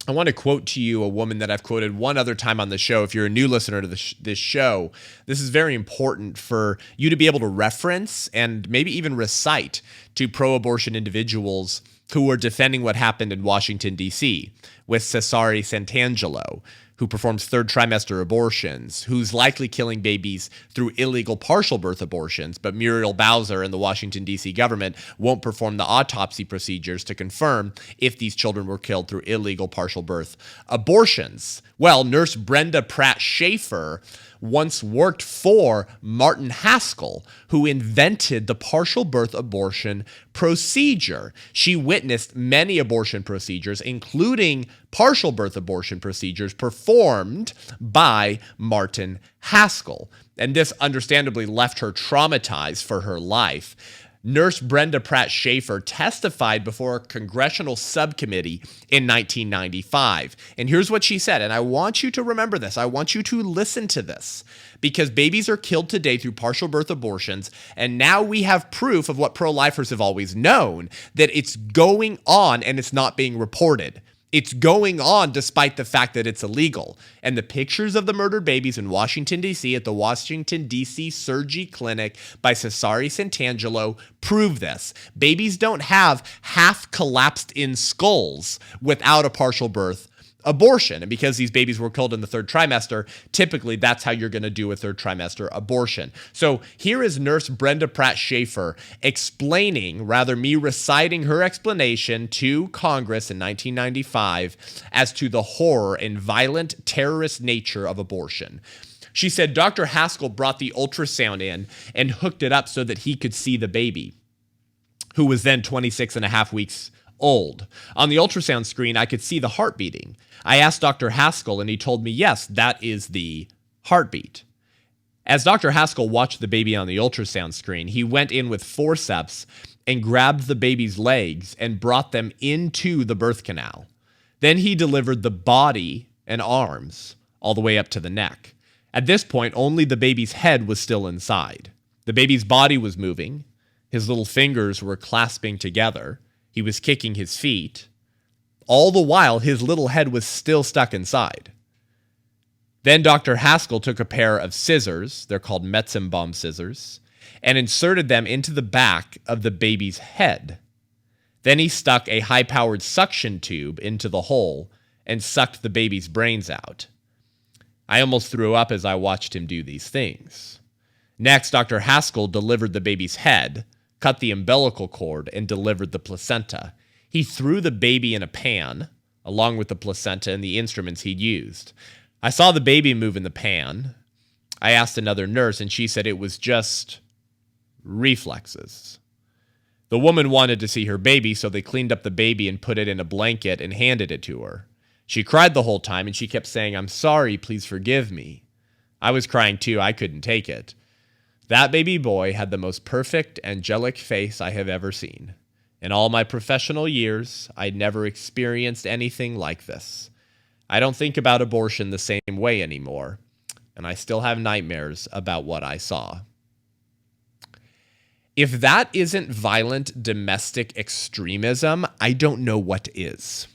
I want to quote to you a woman that I've quoted one other time on the show. If you're a new listener to this show, this is very important for you to be able to reference and maybe even recite to pro-abortion individuals who are defending what happened in Washington, D.C. with Cesare Santangelo, who performs third trimester abortions, who's likely killing babies through illegal partial birth abortions, but Muriel Bowser and the Washington, D.C. government won't perform the autopsy procedures to confirm if these children were killed through illegal partial birth abortions. Well, nurse Brenda Pratt Schaefer once worked for Martin Haskell, who invented the partial birth abortion procedure. She witnessed many abortion procedures, including partial birth abortion procedures performed by Martin Haskell. And this understandably left her traumatized for her life. Nurse Brenda Pratt Schaefer testified before a congressional subcommittee in 1995. And here's what she said, and I want you to remember this. I want you to listen to this, because babies are killed today through partial birth abortions, and now we have proof of what pro-lifers have always known, that it's going on and it's not being reported. It's going on despite the fact that it's illegal. And the pictures of the murdered babies in Washington, D.C. at the Washington, D.C. Surgery Clinic by Cesare Santangelo prove this. Babies don't have half collapsed in skulls without a partial birth abortion. And because these babies were killed in the third trimester, typically that's how you're going to do a third trimester abortion. So here is nurse Brenda Pratt Schaefer explaining, rather me reciting her explanation to Congress in 1995 as to the horror and violent terrorist nature of abortion. She said Dr. Haskell brought the ultrasound in and hooked it up so that he could see the baby, who was then 26 and a half weeks old. On the ultrasound screen, I could see the heart beating. I asked Dr. Haskell, and he told me, yes, that is the heartbeat. As Dr. Haskell watched the baby on the ultrasound screen, he went in with forceps and grabbed the baby's legs and brought them into the birth canal. Then he delivered the body and arms all the way up to the neck. At this point, only the baby's head was still inside. The baby's body was moving. His little fingers were clasping together. He was kicking his feet. All the while, his little head was still stuck inside. Then Dr. Haskell took a pair of scissors, they're called Metzenbaum scissors, and inserted them into the back of the baby's head. Then he stuck a high-powered suction tube into the hole and sucked the baby's brains out. I almost threw up as I watched him do these things. Next, Dr. Haskell delivered the baby's head, cut the umbilical cord, and delivered the placenta. He threw the baby in a pan, along with the placenta and the instruments he'd used. I saw the baby move in the pan. I asked another nurse, and she said it was just reflexes. The woman wanted to see her baby, so they cleaned up the baby and put it in a blanket and handed it to her. She cried the whole time, and she kept saying, "I'm sorry, please forgive me." I was crying too. I couldn't take it. That baby boy had the most perfect, angelic face I have ever seen. In all my professional years, I'd never experienced anything like this. I don't think about abortion the same way anymore, and I still have nightmares about what I saw. If that isn't violent domestic extremism, I don't know what is.